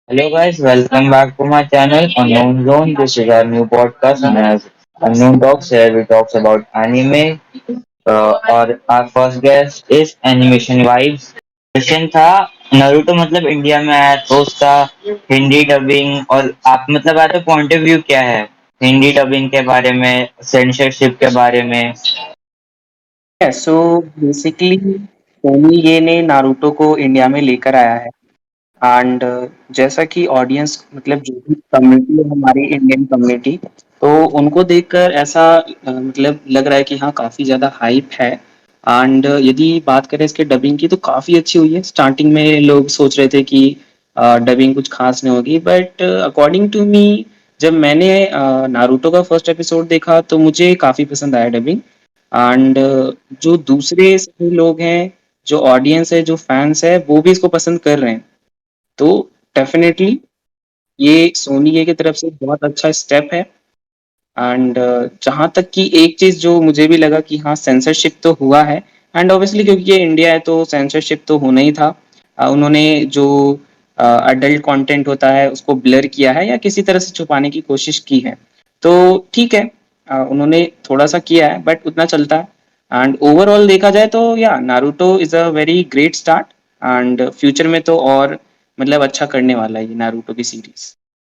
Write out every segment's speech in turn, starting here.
Hello guys, welcome back to my channel Unknown Zone. This is our new podcast and as Unknown Talks here we talks about anime. और our first guest is animation vibes. Question था Naruto मतलब India में आया तो उसका Hindi dubbing और आप मतलब आपका पॉइंट ऑफ व्यू क्या है हिंदी डबिंग के बारे में सेंसरशिप के बारे में। सो बेसिकली सोनी ये ने नारुतो को इंडिया में लेकर आया है एंड जैसा कि ऑडियंस मतलब जो भी कम्युनिटी है हमारी इंडियन कम्युनिटी, तो उनको देखकर ऐसा मतलब लग रहा है कि हाँ काफ़ी ज़्यादा हाइप है। एंड यदि बात करें इसके डबिंग की तो काफ़ी अच्छी हुई है। स्टार्टिंग में लोग सोच रहे थे कि डबिंग कुछ खास नहीं होगी, बट अकॉर्डिंग टू मी जब मैंने नारुतो का फर्स्ट एपिसोड देखा तो मुझे काफ़ी पसंद आया डबिंग। एंड जो दूसरे सभी लोग हैं, जो ऑडियंस है, जो फैंस है, वो भी इसको पसंद कर रहे हैं। तो डेफिनेटली ये सोनी ये की तरफ से बहुत अच्छा स्टेप है। एंड जहाँ तक कि एक चीज़ जो मुझे भी लगा कि हाँ सेंसरशिप तो हुआ है, एंड ऑब्वियसली क्योंकि ये इंडिया है तो सेंसरशिप तो होना ही था। उन्होंने जो अडल्ट कंटेंट होता है उसको ब्लर किया है या किसी तरह से छुपाने की कोशिश की है, तो ठीक है। उन्होंने थोड़ा सा किया है बट उतना चलता है। एंड ओवरऑल देखा जाए तो या Naruto is a very great start. And future में तो और मतलब अच्छा करने वाला है ये नारुतो की सीरीज।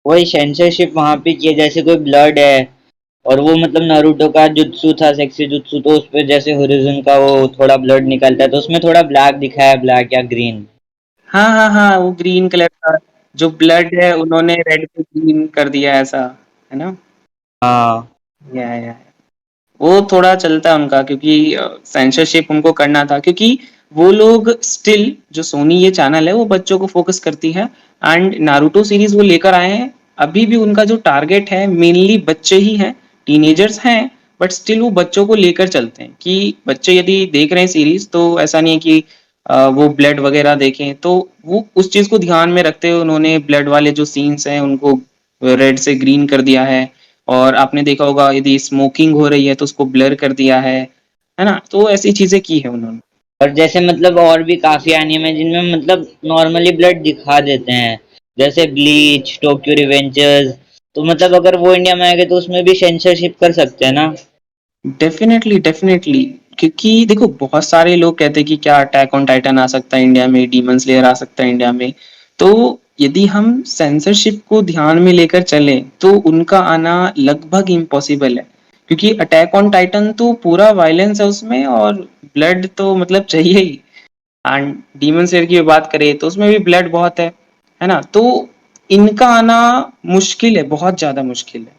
वही सेंसरशिप वहां पे किया जैसे कोई ब्लड है और वो मतलब नारुतो का जुत्सु था सेक्सी जुत्सु तो उस पे जैसे होरिज़न का वो थोड़ा ब्लड निकलता है तो उसमें थोड़ा ब्लैक दिखाया है ब्लैक या ग्रीन। हाँ हाँ हाँ, वो ग्रीन कलर का जो ब्लड है उन्होंने रेड को ग्रीन कर दिया ऐसा, है ना? हाँ। या वो थोड़ा चलता है उनका क्योंकि सेंसरशिप उनको करना था, क्योंकि वो लोग स्टिल जो सोनी ये चैनल है वो बच्चों को फोकस करती है। एंड नारुतो सीरीज वो लेकर आए हैं। अभी भी उनका जो टारगेट है मेनली बच्चे ही हैं, टीनेजर्स हैं, बट स्टिल वो बच्चों को लेकर चलते हैं कि बच्चे यदि देख रहे हैं सीरीज तो ऐसा नहीं है कि वो ब्लड वगैरह देखें। तो वो उस चीज को ध्यान में रखते हुए उन्होंने ब्लड वाले जो सीन्स हैं उनको रेड से ग्रीन कर दिया है। और आपने देखा होगा यदि स्मोकिंग हो रही है तो उसको ब्लर कर दिया है ना? तो ऐसी चीजें की है उन्होंने। और जैसे मतलब और भी काफी एनीमे जिनमें मतलब नॉर्मली ब्लड दिखा देते हैं जैसे ब्लीच टोक्यो रिवेंजर्स तो मतलब अगर वो इंडिया में आएंगे तो उसमें भी सेंसरशिप कर सकते हैं ना। डेफिनेटली डेफिनेटली, क्योंकि देखो बहुत सारे लोग कहते हैं कि क्या अटैक ऑन टाइटन आ सकता है इंडिया में, डीमन स्लेयर आ सकता है इंडिया में। तो यदि हम सेंसरशिप को ध्यान में लेकर चलें तो उनका आना लगभग इम्पॉसिबल है, क्योंकि अटैक ऑन टाइटन तो पूरा वायलेंस है उसमें और ब्लड तो मतलब चाहिए ही। एंड डीमन स्लेयर की बात करें तो उसमें भी ब्लड बहुत है ना? तो इनका आना मुश्किल है, बहुत ज्यादा मुश्किल है।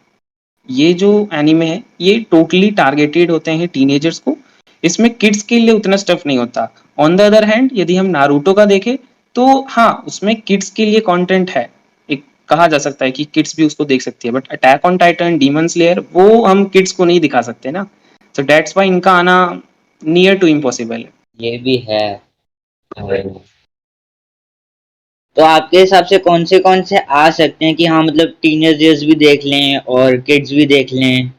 ये जो एनीमे है ये टोटली टारगेटेड होते हैं टीनेजर्स को। इसमें किड्स के लिए उतना स्टफ नहीं होता। ऑन द अदर हैंड यदि हम नारुतो का देखें तो हाँ उसमें किड्स के लिए कंटेंट है। एक कहा जा सकता है कि किड्स भी उसको देख सकती है, but attack on Titan demon slayer वो हम किड्स को नहीं दिखा सकते ना। सो दैट्स व्हाई इनका आना नियर टू इम्पॉसिबल है। ये भी है। तो आपके हिसाब से कौन से आ सकते हैं कि हाँ मतलब टीनेजर्स भी देख लें और किड्स भी देख लें।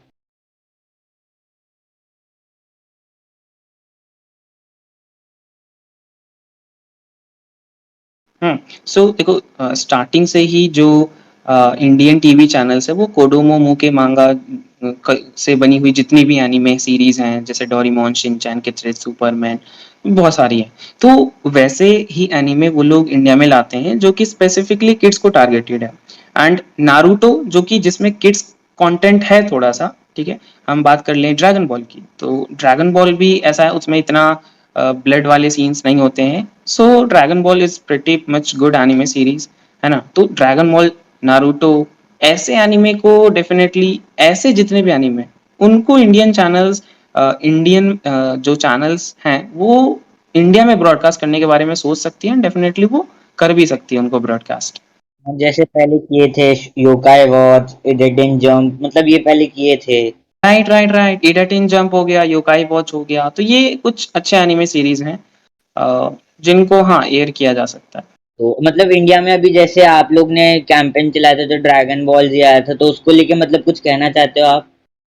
हुँ। सो देखो स्टार्टिंग से ही जो इंडियन टीवी चैनल्स है वो कोडोमो मुके मांगा से बनी हुई जितनी भी एनिमे सीरीज हैं जैसे डोरेमोन, शिनचैन, किथरेज, सुपरमैन, बहुत सारी हैं। तो वैसे ही एनिमे वो लोग इंडिया में लाते हैं जो कि स्पेसिफिकली किड्स को टारगेटेड है। एंड नारुतो जो कि जिसमें किड्स कंटेंट है थोड़ा सा, ठीक है। हम बात कर लें ड्रैगन बॉल की, तो ड्रैगन बॉल भी ऐसा है, उसमें इतना ब्लड वाले सीन्स नहीं होते हैं। So Dragon Ball is pretty much good anime series, है ना? तो ड्रैगन बॉल, नारुतो, ऐसे एनिमे को डेफिनेटली, ऐसे जितने भी एनिमे उनको इंडियन चैनल्स, इंडियन जो चैनल्स हैं वो इंडिया में ब्रॉडकास्ट करने के बारे में सोच सकती हैं। डेफिनेटली वो कर भी सकती है उनको ब्रॉडकास्ट। जैसे पहले किए थे योकाई वॉच एडेडन जंप मतलब ये पहले किए थे। राइट राइट राइट, इडाटिन जंप हो गया, योकाई वॉच हो गया, तो ये कुछ अच्छे एनिमे सीरीज हैं जिनको हाँ एयर किया जा सकता है। तो मतलब इंडिया में अभी जैसे आप लोग ने कैंपेन चलाया था तो ड्रैगन बॉल जी आया था तो उसको लेके मतलब कुछ कहना चाहते हो आप।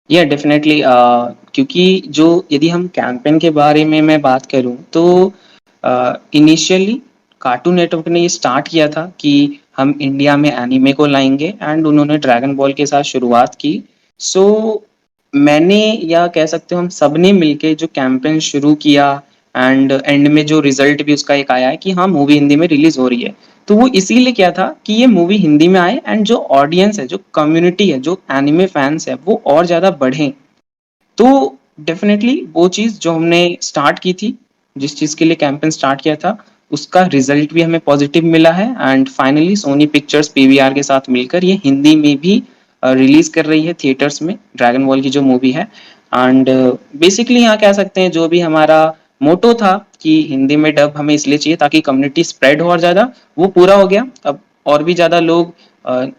या डेफिनेटली, क्योंकि जो यदि हम कैंपेन के बारे में मैं बात करूं तो इनिशियली कार्टून नेटवर्क ने ये स्टार्ट किया था कि हम इंडिया में एनीमे को लाएंगे एंड उन्होंने ड्रैगन बॉल के साथ शुरुआत की। सो मैंने या कह सकते हो हम सब ने मिलके जो कैंपेन शुरू किया एंड एंड में जो रिजल्ट भी उसका एक आया है कि हाँ मूवी हिंदी में रिलीज हो रही है, तो वो इसीलिए किया था कि ये मूवी हिंदी में आए एंड जो ऑडियंस है, जो कम्युनिटी है, जो एनिमे फैंस है, वो और ज़्यादा बढ़े। तो डेफिनेटली वो चीज़ जो हमने स्टार्ट की थी, जिस चीज़ के लिए कैंपेन स्टार्ट किया था, उसका रिजल्ट भी हमें पॉजिटिव मिला है and finally Sony Pictures PVR के साथ मिलकर ये हिंदी में भी रिलीज कर रही है थिएटर्स में, ड्रैगन बॉल की जो मूवी है। एंड बेसिकली यहाँ कह सकते हैं जो भी हमारा मोटो था कि हिंदी में डब हमें इसलिए चाहिए ताकि कम्युनिटी स्प्रेड हो और ज़्यादा, वो पूरा हो गया। अब और भी ज़्यादा लोग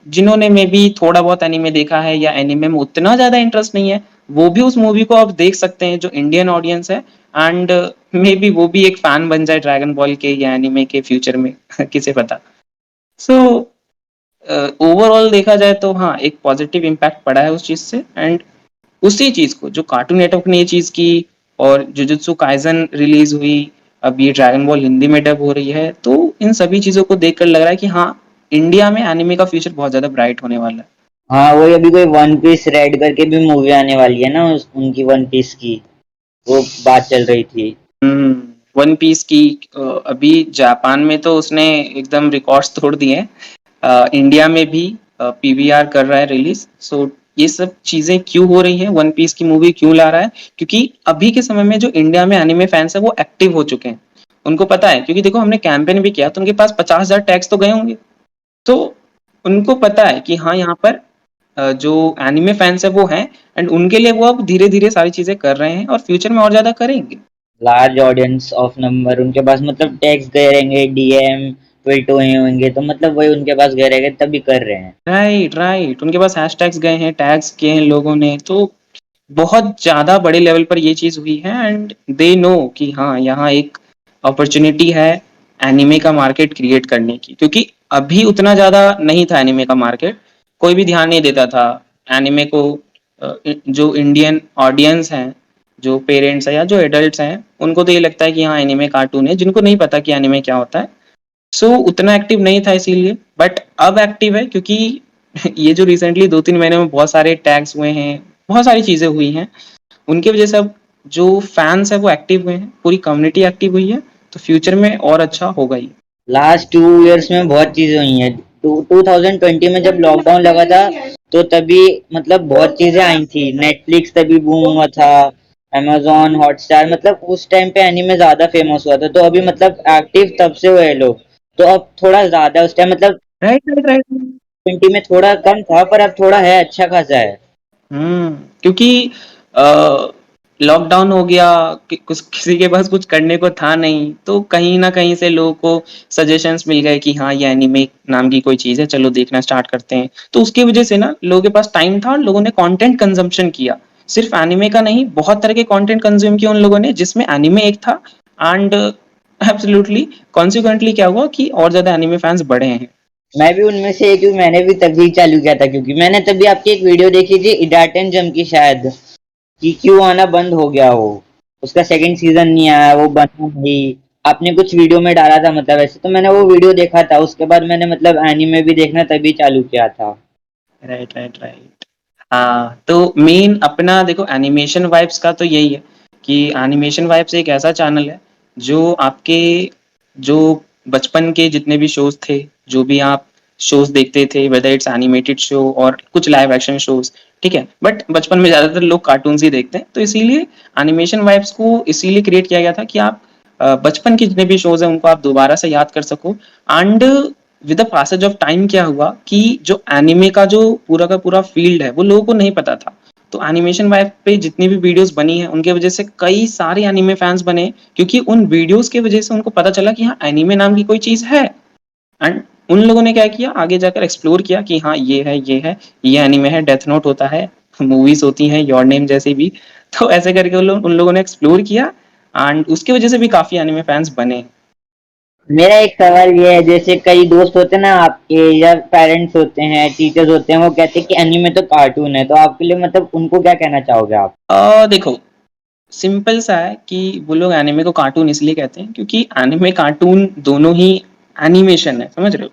जिन्होंने मे बी थोड़ा बहुत एनीमे देखा है या एनीमे में उतना ज़्यादा इंटरेस्ट नहीं है, वो भी उस मूवी को अब देख सकते हैं, जो इंडियन ऑडियंस है। एंड मे बी वो भी एक फैन बन जाए ड्रैगन बॉल के या एनिमे के फ्यूचर में किसे पता। सो ओवरऑल देखा जाए तो हाँ एक पॉजिटिव इम्पैक्ट पड़ा है उस चीज से। एंड उसी चीज को जो कार्टून नेटवर्क ने ये चीज की और जुजुत्सु काइजन रिलीज हुई, अब ये ड्रैगन बॉल हिंदी में डब हो रही है, तो इन सभी चीजों को देखकर लग रहा है कि हाँ इंडिया में एनिमे का फ्यूचर बहुत ज्यादा ब्राइट होने वाला है। हाँ, वही अभी कोई वन पीस रेड करके भी मूवी आने वाली है ना, उनकी वन पीस की वो बात चल रही थी। वन पीस की अभी जापान में तो उसने एकदम रिकॉर्ड्स तोड़ दिए हैं, इंडिया में भी पीवीआर कर रहा है रिलीज। सो ये सब चीजें क्यों हो रही है, वन पीस की मूवी क्यों ला रहा है, क्योंकि अभी के समय में जो इंडिया में एनिमे फैंस है वो एक्टिव हो चुके हैं। उनको पता है, क्योंकि देखो हमने कैंपेन भी किया तो उनके पास 50,000 टैग्स तो गए होंगे। तो उनको पता है कि हाँ यहाँ पर जो एनिमे फैंस है वो हैं एंड उनके लिए वो अब धीरे धीरे सारी चीजें कर रहे हैं और फ्यूचर में और ज्यादा करेंगे। लार्ज ऑडियंस ऑफ नंबर उनके पास, मतलब टैक्स गए रहेंगे, डीएम ट्वीट हुए होंगे, तो मतलब वही उनके पास गए रहेंगे तभी कर रहे हैं। राइट राइट, उनके पास हैशटैग्स गए हैं, टैग्स किए हैं लोगों ने, तो बहुत ज्यादा बड़े लेवल पर ये चीज हुई है एंड दे नो कि हाँ यहाँ एक अपॉर्चुनिटी है एनिमे का मार्केट क्रिएट करने की, क्योंकि अभी उतना ज्यादा नहीं था एनिमे का मार्केट, कोई भी ध्यान नहीं देता था एनिमे को। जो इंडियन ऑडियंस हैं, जो पेरेंट्स हैं या जो एडल्ट्स हैं, उनको तो ये लगता है कि हाँ एनिमे कार्टून है, जिनको नहीं पता कि एनिमे क्या होता है। सो उतना एक्टिव नहीं था इसीलिए, बट अब एक्टिव है क्योंकि ये जो रिसेंटली 2-3 महीने में बहुत सारे टैग्स हुए हैं, बहुत सारी चीजें हुई हैं, उनकी वजह से अब जो फैंस है वो एक्टिव हुए हैं, पूरी कम्युनिटी एक्टिव हुई है, तो फ्यूचर में और अच्छा होगा ही। लास्ट 2 इयर्स में बहुत चीजें हुई हैं। 2020 में जब लॉकडाउन लगा था, तो तभी मतलब बहुत चीजें आई थी। नेटफ्लिक्स तभी बूम हुआ था, amazon हॉटस्टार, मतलब उस टाइम पे एनीमे ज्यादा फेमस हुआ था। तो अभी मतलब एक्टिव तब से हुए लोग, तो अब थोड़ा ज्यादा उस टाइम मतलब राइट राइट राइट। 20 में थोड़ा कम था, पर अब थोड़ा है, अच्छा खासा है। क्योंकि लॉकडाउन हो गया कि कुछ किसी के पास कुछ करने को था नहीं, तो कहीं ना कहीं से लोगों को सजेशंस मिल गए कि हाँ ये एनिमे नाम की कोई चीज़ है, चलो देखना स्टार्ट करते हैं। तो उसकी वजह से ना लोगों के पास टाइम था और लोगों ने कंटेंट कंजम्पशन किया, सिर्फ एनिमे का नहीं, बहुत तरह के कंटेंट कंज्यूम किया उन लोगों ने जिसमें एनिमे एक था। एंड एब्सोल्युटली कॉन्सिक्वेंटली क्या हुआ कि और ज्यादा एनिमे फैंस बढ़े हैं। मैं भी उनमें से एक हूँ, मैंने भी तभी चालू किया था, क्योंकि मैंने तभी आपकी एक वीडियो देखी थी इडाटन जम की शायद, कि क्यों आना बंद हो गया हो, उसका सेकंड सीजन नहीं आया, वो बना नहीं। आपने कुछ वीडियो में डाला था, मतलब ऐसे तो मैंने वो वीडियो देखा था, उसके बाद मैंने मतलब एनीमे भी देखना तभी चालू किया था। Right right right. हाँ तो मेन अपना देखो एनिमेशन वाइब्स का तो यही है कि एनिमेशन वाइब्स एक ऐसा चैनल है जो आपके जो बचपन के जितने भी शोज थे, जो भी आप शोज देखते थे, वेदर इट्स एनिमेटेड शो और कुछ लाइव एक्शन शोज, ठीक है, बट बचपन में ज्यादातर लोग कार्टून्स ही देखते हैं, तो इसीलिए एनिमेशन वाइब्स को इसीलिए क्रिएट किया गया था कि आप बचपन के जितने भी शोज हैं उनको आप दोबारा से याद कर सको। And with the passage of time क्या हुआ कि जो एनिमे का जो पूरा का पूरा फील्ड है वो लोगों को नहीं पता था, तो एनिमेशन वाइब पे जितनी भी वीडियोस बनी है उनके वजह से कई सारे एनिमे फैंस बने, क्योंकि उन वीडियोस के वजह से उनको पता चला कि हाँ एनिमे नाम की कोई चीज है। एंड उन लोगों ने क्या किया, आगे जाकर एक्सप्लोर किया कि हाँ ये है ये है, ये एनिमे है, डेथ नोट होता है, मूवीज होती हैं योर नेम जैसी भी। तो ऐसे करके उन लोगों ने एक्सप्लोर किया एंड उसकी वजह से भी काफी एनिमे फैंस बने। मेरा एक सवाल ये है, जैसे कई दोस्त होते हैं ना आपके, या पेरेंट्स होते हैं, टीचर्स होते हैं, वो कहते हैं कि एनीमे तो कार्टून है, तो आपके लिए मतलब उनको क्या कहना चाहोगे आप? देखो सिंपल सा है कि वो लोग एनिमे को कार्टून इसलिए कहते हैं क्योंकि एनिमे कार्टून दोनों ही एनिमेशन है, समझ रहे हो।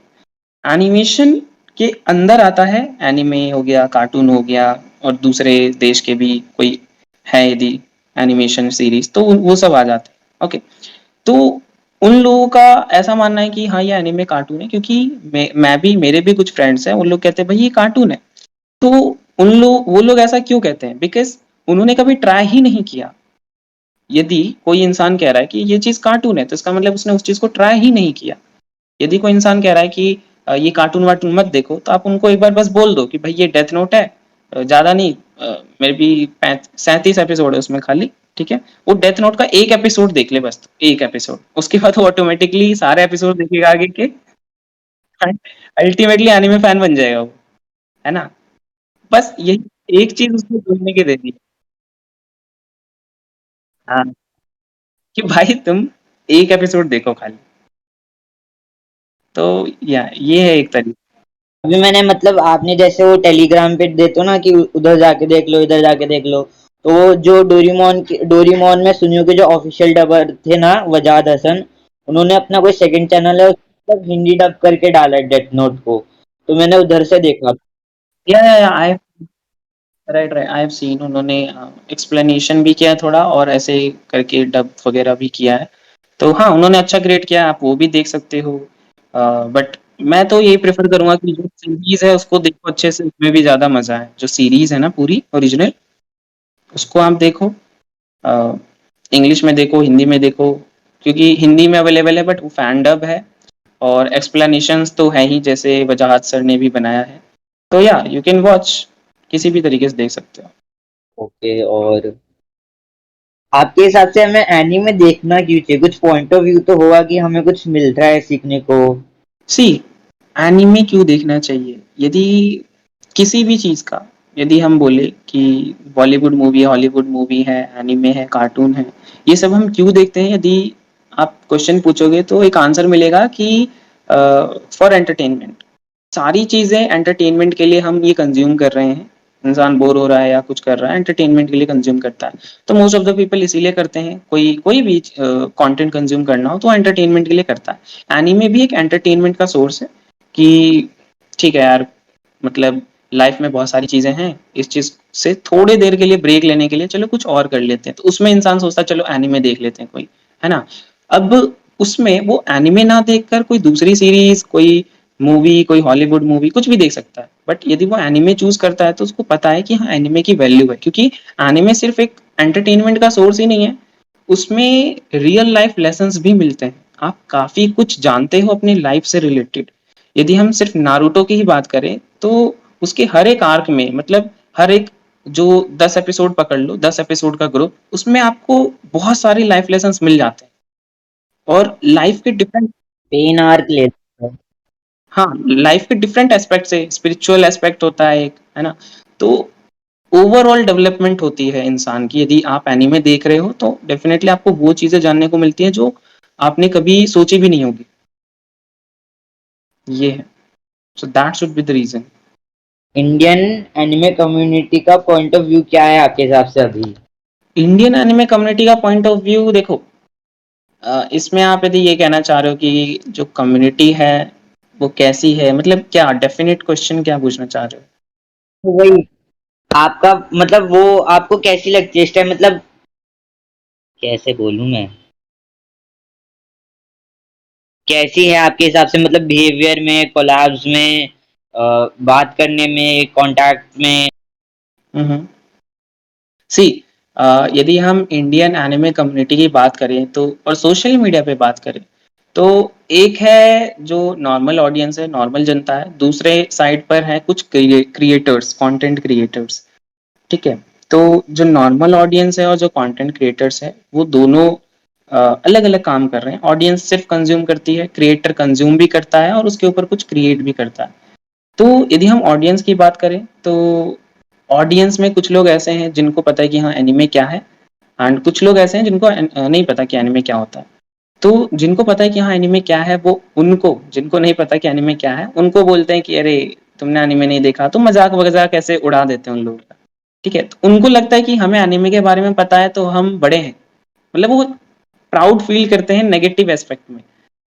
एनिमेशन के अंदर आता है, एनिमे हो गया, कार्टून हो गया, और दूसरे देश के भी कोई है यदि एनिमेशन सीरीज, तो वो सब आ जाते हैं। ओके, तो उन लोगों का ऐसा मानना है कि हाँ ये एनिमे कार्टून है, क्योंकि मैं भी, मेरे भी कुछ फ्रेंड्स हैं, उन लोग कहते हैं भाई ये कार्टून है। तो उन लोग, वो लोग ऐसा क्यों कहते हैं? बिकॉज उन्होंने कभी ट्राई ही नहीं किया। यदि कोई इंसान कह रहा है कि ये चीज कार्टून है, तो इसका मतलब उसने उस चीज को ट्राई ही नहीं किया। यदि कोई इंसान कह रहा है कि ये कार्टून वार्टून मत देखो, तो आप उनको एक बार बस बोल दो कि भाई ये डेथ नोट है, ज्यादा नहीं, मेरे भी 37 एपिसोड है उसमें खाली, ठीक है, वो डेथ नोट का एक एपिसोड देख ले, बस एक एपिसोड, उसके बाद वो ऑटोमेटिकली सारे एपिसोड देखेगा आगे के, अल्टीमेटली एनिमे फैन बन जाएगा वो, है ना? बस यही एक चीज उसको बोलने के देती है। हाँ, कि भाई तुम एक एपिसोड देखो खाली। तो या ये है एक तरीका। अभी मैंने मतलब आपने जैसे वो टेलीग्राम पे देते हो ना कि उधर जाके देख लो, इधर जाके देख लो, तो वो जो डोरीमोन में सुनियो के जो ऑफिशियल डबर थे ना, वजाद हसन, उन्होंने अपना कोई सेकंड चैनल है, मतलब हिंदी डब करके डाला है डेथ नोट को, तो मैंने उधर से देखा। या I, right right, I have seen, उन्होंने एक्सप्लेनेशन भी किया है थोड़ा, और ऐसे करके डब वगैरह भी किया है। तो हाँ, उन्होंने अच्छा क्रिएट किया है, आप वो भी देख सकते हो। बट मैं तो यही प्रेफर करूंगा कि जो सीरीज है उसको देखो अच्छे से, उसमें भी ज्यादा मजा है। जो सीरीज है ना पूरी ओरिजिनल, उसको आप देखो, इंग्लिश में देखो, हिंदी में देखो, क्योंकि हिंदी में अवेलेबल है, बट वो फैन डब है, और एक्सप्लेनेशंस तो है ही, जैसे वजाहत सर ने भी बनाया है। तो या यू कैन वॉच, किसी भी तरीके से देख सकते हो। ओके, और आपके हिसाब से हमें एनीमे देखना क्यों चाहिए? कुछ पॉइंट ऑफ व्यू तो होगा कि हमें कुछ मिल रहा है सीखने को। सी, एनीमे क्यों देखना चाहिए? यदि किसी भी चीज का, यदि हम बोले कि बॉलीवुड मूवी है, हॉलीवुड मूवी है, एनीमे है, कार्टून है, ये सब हम क्यों देखते हैं? यदि आप क्वेश्चन पूछोगे तो एक आंसर मिलेगा कि फॉर एंटरटेनमेंट। सारी चीजें एंटरटेनमेंट के लिए हम ये कंज्यूम कर रहे हैं। इंसान बोर हो रहा है या कुछ कर रहा है, एंटरटेनमेंट के लिए कंज्यूम करता है। तो मोस्ट ऑफ द पीपल इसीलिए करते हैं, कोई कोई भी कंटेंट कंज्यूम करना हो तो एंटरटेनमेंट के लिए करता है। एनीमे भी एक एंटरटेनमेंट का सोर्स है, कि ठीक है यार, मतलब लाइफ में बहुत सारी चीजें हैं, इस चीज से थोड़े देर के लिए ब्रेक लेने के लिए चलो कुछ और कर लेते हैं, तो उसमें इंसान सोचता है चलो एनिमे देख लेते हैं कोई, है ना? अब उसमें वो एनिमे ना देखकर कोई दूसरी सीरीज, कोई मूवी, कोई हॉलीवुड मूवी कुछ भी देख सकता है। बट यदि वो एनिमे चूज करता है तो उसको पता है कि हाँ एनिमे की वैल्यू है, क्योंकि एनिमे सिर्फ एक एंटरटेनमेंट का सोर्स ही नहीं है, उसमें रियल लाइफ लेसन्स भी मिलते हैं। आप काफी कुछ जानते हो अपनी लाइफ से रिलेटेड। यदि हम सिर्फ नारुतो की ही बात करें, तो उसके हर एक आर्क में, मतलब हर एक, जो 10 एपिसोड पकड़ लो, 10 एपिसोड का ग्रुप, उसमें आपको बहुत सारी लाइफ लेसन्स मिल जाते हैं, और लाइफ के डिफरेंट, पेन आर्क लेता है। हाँ, लाइफ के डिफरेंट एस्पेक्ट से, स्पिरिचुअल एस्पेक्ट होता है एक, है ना? तो ओवरऑल डेवलपमेंट होती है इंसान की। यदि आप एनिमे देख रहे हो तो डेफिनेटली आपको वो चीजें जानने को मिलती हैं जो आपने कभी सोची भी नहीं होगी। ये है, so that should be the reason. Indian anime community का पॉइंट ऑफ व्यू क्या है आपके हिसाब से अभी? इंडियन एनिमे कम्युनिटी का पॉइंट ऑफ व्यू देखो, इसमें आप यदि ये कहना चाह रहे हो कि जो कम्युनिटी है वो कैसी है, मतलब क्या डेफिनेट क्वेश्चन क्या पूछना चाह रहे हो? तो वही, आपका मतलब वो आपको कैसी लगती है इस टाइम, मतलब कैसे बोलूं मैं, कैसी है आपके हिसाब से, मतलब बिहेवियर में, कोलैब्स में, बात करने में, कांटेक्ट में? हम्म, सी, यदि हम इंडियन एनिमे कम्युनिटी की बात करें तो, और सोशल मीडिया पे बात करें, तो एक है जो नॉर्मल ऑडियंस है, नॉर्मल जनता है, दूसरे साइड पर है कुछ क्रिएटर्स, कंटेंट क्रिएटर्स, ठीक है? तो जो नॉर्मल ऑडियंस है और जो कंटेंट क्रिएटर्स है, वो दोनों अलग अलग काम कर रहे हैं। ऑडियंस सिर्फ कंज्यूम करती है, क्रिएटर कंज्यूम भी करता है और उसके ऊपर कुछ क्रिएट भी करता है। तो यदि हम ऑडियंस की बात करें, तो ऑडियंस में कुछ लोग ऐसे हैं जिनको पता है कि हाँ एनिमे क्या है, एंड कुछ लोग ऐसे हैं जिनको नहीं पता कि एनिमे क्या होता है। तो जिनको पता है कि हाँ एनिमे क्या है, वो उनको, जिनको नहीं पता कि एनिमे क्या है, उनको बोलते हैं कि अरे तुमने एनिमे नहीं देखा, तो मजाक वजाक ऐसे उड़ा देते हैं उन लोगों का, ठीक है? तो उनको लगता है कि हमें एनिमे के बारे में पता है तो हम बड़े हैं, मतलब वो प्राउड फील करते हैं नेगेटिव एस्पेक्ट में,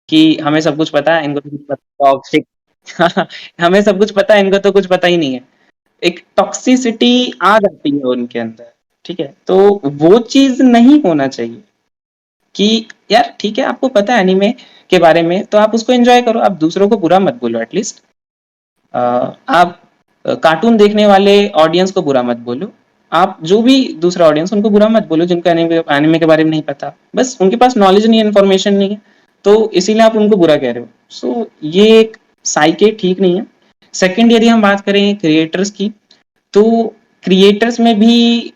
कि हमें सब कुछ पता है, इनको तो कुछ पता। टॉक्सिक हमें सब कुछ पता है, इनको तो कुछ पता ही नहीं है। एक टॉक्सिसिटी आ जाती है उनके अंदर, ठीक है? तो वो चीज़ नहीं होना चाहिए कि यार ठीक है, आपको पता है एनीमे के बारे में, तो आप उसको एन्जॉय करो, आप दूसरों को बुरा मत बोलो एटलीस्ट। आप कार्टून देखने वाले ऑडियंस को बुरा मत बोलो। आप जो भी दूसरा ऑडियंस उनको बुरा मत बोलो जिनको एनिमे के बारे में नहीं पता। बस उनके पास नॉलेज नहीं है, इन्फॉर्मेशन नहीं है, तो इसीलिए आप उनको बुरा कह रहे हो। सो ये एक साइके ठीक नहीं है। सेकंड, यदि हम बात करें क्रिएटर्स की, तो क्रिएटर्स में भी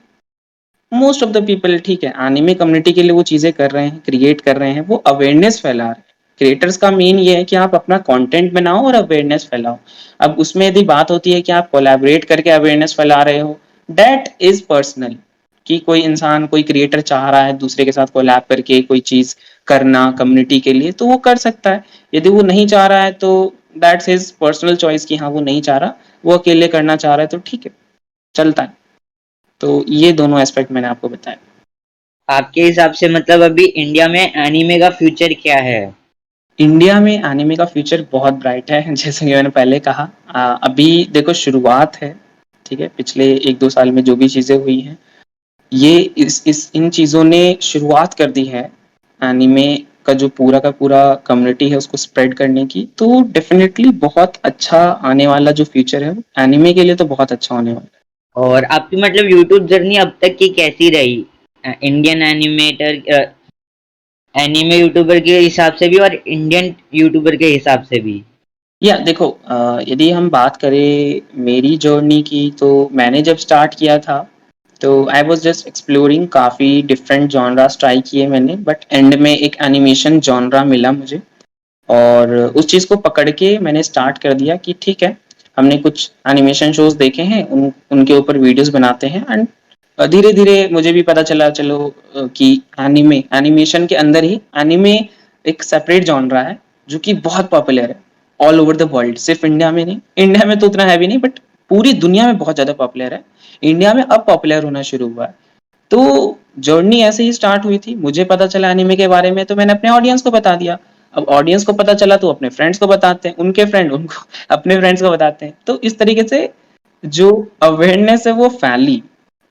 मोस्ट ऑफ द पीपल ठीक है, एनिमे कम्युनिटी के लिए वो चीजें कर रहे हैं, क्रिएट कर रहे हैं, वो अवेयरनेस फैला रहे हैं। क्रिएटर्स का मेन ये है कि आप अपना कंटेंट बनाओ और अवेयरनेस फैलाओ। अब उसमें यदि बात होती है कि आप कोलैबोरेट करके अवेयरनेस फैला रहे हो, दैट इज पर्सनल। कि कोई इंसान, कोई क्रिएटर चाह रहा है दूसरे के साथ कोलैब करके कोई चीज करना कम्युनिटी के लिए, तो वो कर सकता है। यदि वो नहीं चाह रहा है तो दैट्स हिज पर्सनल चॉइस कि हाँ वो नहीं चाह रहा, वो अकेले करना चाह रहा है, तो ठीक है, चलता है। तो ये दोनों एस्पेक्ट मैंने आपको बताया। आपके हिसाब से मतलब अभी इंडिया में एनीमे का फ्यूचर क्या है? इंडिया में एनिमे का फ्यूचर बहुत ब्राइट है। जैसे कि मैंने पहले कहा, अभी देखो शुरुआत है, ठीक है? पिछले 1-2 साल में जो भी चीज़ें हुई हैं, ये इस इन चीज़ों ने शुरुआत कर दी है एनिमे का जो पूरा का पूरा कम्युनिटी है उसको स्प्रेड करने की। तो डेफ़िनेटली बहुत अच्छा आने वाला जो फ्यूचर है, एनिमे के लिए तो बहुत अच्छा होने वाला है। और आपकी मतलब यूट्यूब जर्नी अब तक की कैसी रही? इंडियन एनीमे यूट्यूबर के हिसाब से भी और इंडियन यूट्यूबर के हिसाब से भी। या देखो, यदि हम बात करें मेरी जर्नी की, तो मैंने जब स्टार्ट किया था तो आई वॉज जस्ट एक्सप्लोरिंग, काफ़ी डिफरेंट जॉनरास ट्राई किए मैंने, बट एंड में एक एनिमेशन जॉनरा मिला मुझे। और उस चीज़ को पकड़ के मैंने स्टार्ट कर दिया कि ठीक है, हमने कुछ एनिमेशन शोज देखे हैं, उनके ऊपर वीडियोस बनाते हैं। एंड धीरे धीरे मुझे भी पता चला, चलो कि एनिमेशन के अंदर ही एनिमे एक सेपरेट जॉनरा है जो कि बहुत पॉपुलर है ऑल ओवर द वर्ल्ड। सिर्फ इंडिया में नहीं, इंडिया में तो उतना है भी नहीं, बट पूरी दुनिया में बहुत ज़्यादा पॉपुलर है। इंडिया में अब पॉपुलर होना शुरू हुआ है। तो जर्नी ऐसे ही स्टार्ट हुई थी, मुझे पता चला एनिमे के बारे में, तो मैंने अपने ऑडियंस को बता दिया। अब ऑडियंस को पता चला तो अपने फ्रेंड्स को बताते हैं, उनके फ्रेंड उनको अपने फ्रेंड्स को बताते हैं। तो इस तरीके से जो अवेयरनेस है वो फैली,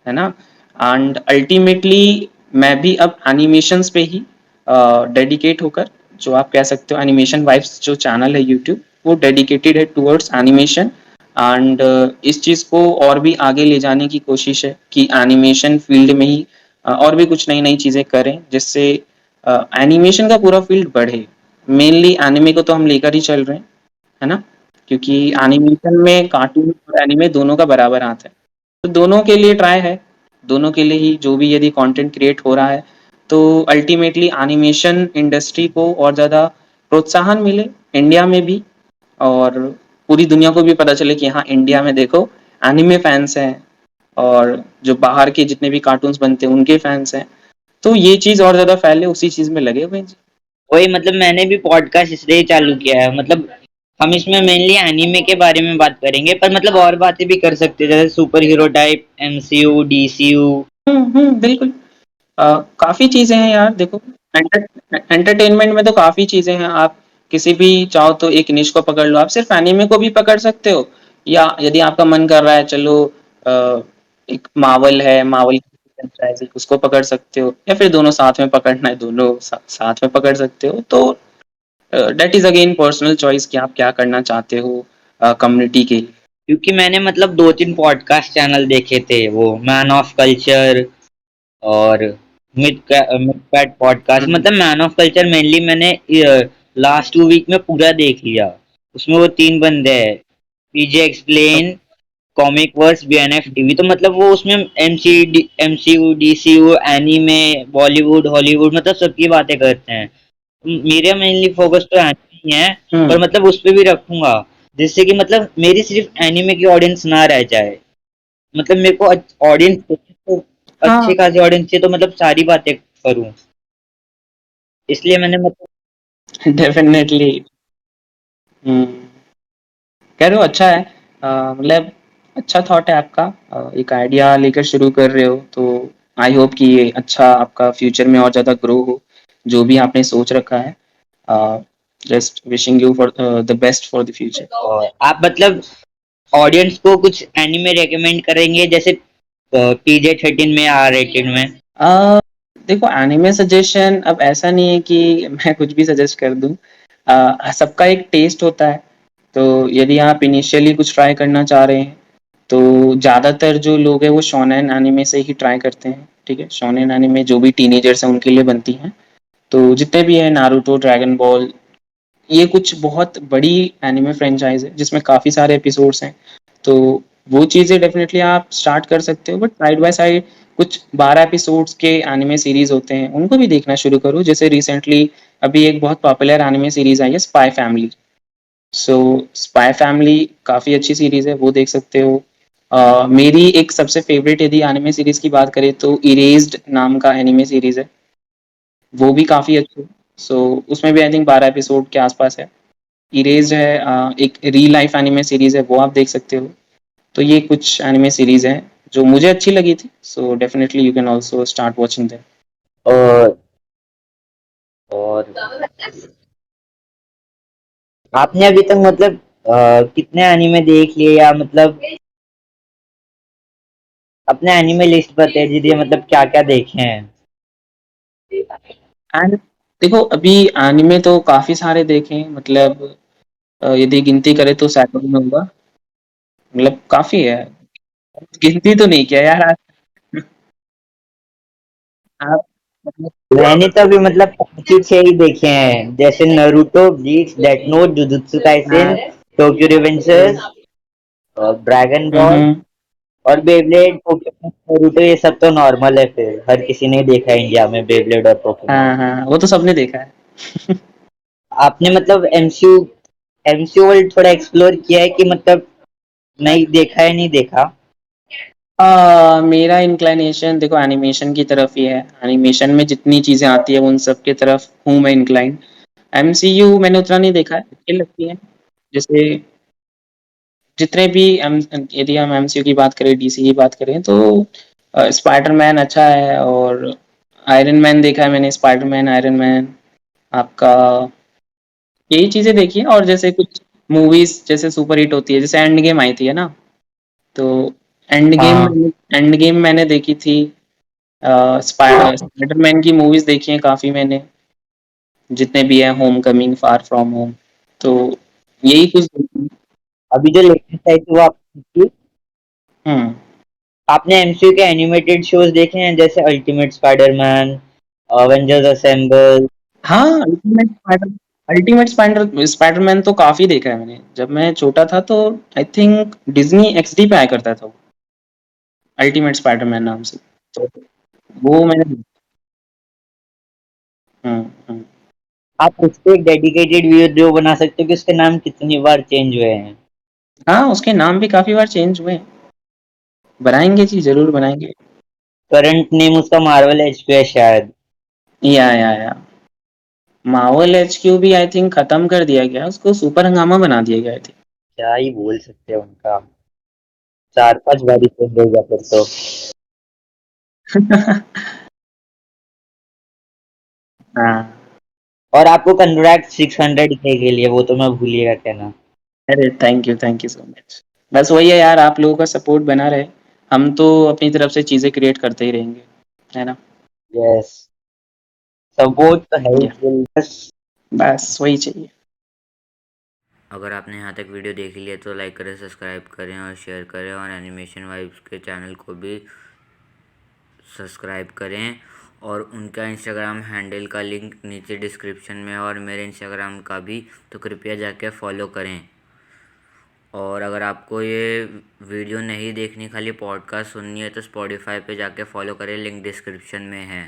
है ना? एंड अल्टीमेटली मैं भी अब एनिमेशंस पे ही डेडिकेट होकर, जो आप कह सकते हो एनिमेशन वाइब्स जो चैनल है यूट्यूब, वो डेडिकेटेड है टुवर्ड्स एनिमेशन। एंड इस चीज़ को और भी आगे ले जाने की कोशिश है कि एनिमेशन फील्ड में ही और भी कुछ नई नई चीज़ें करें, जिससे एनिमेशन का पूरा फील्ड बढ़े। मेनली एनिमे को तो हम लेकर ही चल रहे हैं, है ना? क्योंकि एनिमेशन में कार्टून और एनिमे दोनों का बराबर हाथ है। तो दोनों के लिए ट्राई है, दोनों के लिए ही जो भी यदि कंटेंट क्रिएट हो रहा है, तो अल्टीमेटली एनिमेशन इंडस्ट्री को और ज़्यादा प्रोत्साहन मिले इंडिया में भी, और पूरी दुनिया को भी पता चले कि हाँ, इंडिया में देखो एनिमे फैंस हैं, और जो बाहर के जितने भी कार्टून्स बनते हैं उनके फैंस हैं। तो ये चीज़ और ज़्यादा फैले, उसी चीज़ में लगे हुए हैं जी। वही मतलब मैंने भी पॉडकास्ट इसलिए चालू किया है, मतलब हम इसमें मेनली एनीमे के बारे में बात करेंगे, पर मतलब और बातें भी कर सकते हैं जैसे super hero type, MCU, DCU. बिल्कुल। काफ़ी चीज़ें हैं यार, देखो एंटरटेनमेंट में तो काफ़ी चीज़ें हैं। आप किसी भी चाहो तो एक निश को पकड़ लो, आप सिर्फ एनिमे को भी पकड़ सकते हो, या यदि आपका मन कर रहा है चलो एक मार्वल है, मार्वल फ्रेंचाइजी उसको पकड़ सकते हो, या फिर दोनों साथ में पकड़ना है, दोनों साथ में पकड़ सकते हो। तो that is again personal choice कि आप क्या करना चाहते हो कम्युनिटी के लिए। क्योंकि मैंने मतलब 2-3 पॉडकास्ट चैनल देखे थे, वो मैन ऑफ कल्चर और मिड कैट पॉडकास्ट। हम्म, मतलब मैन ऑफ कल्चर मेनली मैंने लास्ट 2 वीक में पूरा देख लिया। उसमें वो 3 बंदे हैं, PJ explain, comic verse, BNF TV. तो मतलब वो उसमें MCU, DCU, anime, Bollywood, Hollywood, मतलब सबकी बातें करते हैं। मेरा मेनली फोकस तो एनीमे ही है, पर हम्म, मतलब उस पे भी रखूंगा, जिससे कि मतलब मेरी सिर्फ एनीमे की ऑडियंस ना रह जाए। मतलब मेरे को ऑडियंस तो अच्छी हाँ, खासी ऑडियंस चाहिए, तो मतलब सारी बातें करूं, इसलिए मैंने मतलब। डेफिनेटली। हम्म, कह रहे हो अच्छा है। मतलब अच्छा थॉट है आपका। एक आइडिया लेकर शुरू कर रहे हो, तो आई होप कि ये अच्छा आपका फ्यूचर में और ज़्यादा ग्रो हो, जो भी आपने सोच रखा है। Just wishing you for the best for the future. और आप मतलब ऑडियंस को कुछ एनिमे रेकमेंड करेंगे जैसे PG-13 में, R-rated में? अ, देखो एनिमे सजेशन अब ऐसा नहीं है कि मैं कुछ भी सजेस्ट कर दूँ। सबका एक टेस्ट होता है, तो यदि आप इनिशियली कुछ ट्राई करना चाह रहे हैं, तो ज़्यादातर जो लोग हैं वो शोनेन एनिमे से ही ट्राई करते हैं, ठीक है? शोनेन एनिमे जो भी टीनेजर्स हैं उनके लिए बनती हैं। तो जितने भी हैं नारुतो, ड्रैगन बॉल, ये कुछ बहुत बड़ी एनिमे फ्रेंचाइज़ है जिसमें काफ़ी सारे एपिसोड्स हैं। तो वो चीज़ें डेफ़िनेटली आप स्टार्ट कर सकते हो, बट साइड बाय साइड कुछ 12 एपिसोड्स के एनिमे सीरीज़ होते हैं, उनको भी देखना शुरू करो। जैसे रिसेंटली अभी एक बहुत पॉपुलर एनिमे सीरीज़ आई है स्पाई फैमिली। सो स्पाई फैमिली काफ़ी अच्छी सीरीज़ है, वो देख सकते हो। मेरी एक सबसे फ़ेवरेट यदि एनिमे सीरीज़ की बात करें तो इरेज़्ड नाम का एनिमे सीरीज़ है, वो भी काफ़ी अच्छी है। सो उसमें भी आई थिंक 12 एपिसोड के आसपास है। इरेज़्ड है एक रियल लाइफ एनिमे सीरीज़ है, वो आप देख सकते हो। तो ये कुछ एनिमे सीरीज़ हैं जो मुझे अच्छी लगी थी, so definitely you can also start watching them. और और आपने अभी तक मतलब कितने एनिमे देख लिए, या मतलब अपने एनिमे लिस्ट बताइए दीजिए, मतलब क्या क्या देखे हैं? एंड देखो अभी एनिमे तो काफ़ी सारे देखे हैं, मतलब यदि गिनती करें तो सैकड़ों में होगा, मतलब काफ़ी है। गिनती तो नहीं किया यार आज। आप मतलब मैंने तो अभी मतलब 5 6 ही देखे हैं, जैसे Naruto, bleach, death note, jujutsu Kaisen, हाँ, टोक्यो रिवेंजर्स, और ड्रैगन बॉल, हुँ, और बेब्लेड, पोकेमॉन, नारुतो, ये सब तो नॉर्मल है, फिर हर किसी ने देखा है इंडिया में बेब्लेड और पोकेमॉन। हाँ, हाँ, वो तो सबने देखा है। आपने मतलब एमसीयू वर्ल्ड थोड़ा एक्सप्लोर किया है कि मतलब नहीं देखा है, नहीं देखा? मेरा इंक्लिनेशन देखो एनिमेशन की तरफ ही है। एनिमेशन में जितनी चीज़ें आती हैं उन सब की तरफ हूँ मैं इंक्लाइंड। एमसीयू मैंने उतना नहीं देखा है, अच्छी लगती है। जैसे जितने भी यदि हम एमसीयू की बात करें, डीसी की बात करें तो स्पाइडरमैन अच्छा है, और आयरन मैन देखा है मैंने, स्पाइडरमैन, आयरन मैन, आपका यही चीज़ें देखी हैं। और जैसे कुछ मूवीज़ जैसे सुपर हिट होती है, जैसे एंड गेम आई थी, है ना? तो हाँ। एंड गेम मैंने देखी थी। स्पाइडरमैन की मूवीज़ देखी हैं काफ़ी मैंने, जितने भी हैं, home coming, far from home, तो यही कुछ देखी हैं। अभी जो लेटेस्ट आई थी वो आपने देखी? हुँ। आपने एमसीयू के एनिमेटेड शोज देखे हैं जैसे अल्टीमेट स्पाइडरमैन, अवेंजर्स असेंबल? हाँ, अल्टीमेट स्पाइडरमैन तो काफ़ी देखा है मैंने। जब मैं छोटा था तो आई थिंक डिज़नी एक्सडी पे आया करता था वो, अल्टीमेट स्पाइडरमैन नाम से। तो वो मैंने हुँ, हुँ। आप उस पे एक डेडिकेटेड वीडियो बना सकते हो कि उसके नाम कितनी बार चेंज हुए हैं। हाँ, उसके नाम भी काफ़ी बार चेंज हुए हैं। बनाएँगे जी, ज़रूर बनाएँगे। करंट नेम उसका मार्वल एचपी है शायद। या। मार्वल एचक्यू भी आई थिंक खत्म कर दिया गया, उसको सुपर हंगामा बना दिया गया आई थिंक। क्या ही बोल सकते हैं उनका, 4 5 बार ही चेंज होगा फिर तो। हाँ, और आपको कंग्रेट 600K के लिए, वो तो मैं भूलिएगा कहना। अरे थैंक यू सो मच। बस वही है यार, आप लोगों का सपोर्ट बना रहे। हम तो अपनी तरफ से चीज़ें क्रिएट करते ही रहेंगे, है ना? यस, सपोर्ट तो है ही, या बस। बस वही चाहिए। अगर आपने यहाँ तक वीडियो देख लिया तो लाइक करें, सब्सक्राइब करें और शेयर करें, और एनिमेशन वाइब्स के चैनल को भी सब्सक्राइब करें। और उनका इंस्टाग्राम हैंडल का लिंक नीचे डिस्क्रिप्शन में है, और मेरे इंस्टाग्राम का भी, तो कृपया जाके फॉलो करें। और अगर आपको ये वीडियो नहीं देखनी, खाली पॉडकास्ट सुननी है, तो स्पॉटिफाई पे जाके फॉलो करें, लिंक डिस्क्रिप्शन में है।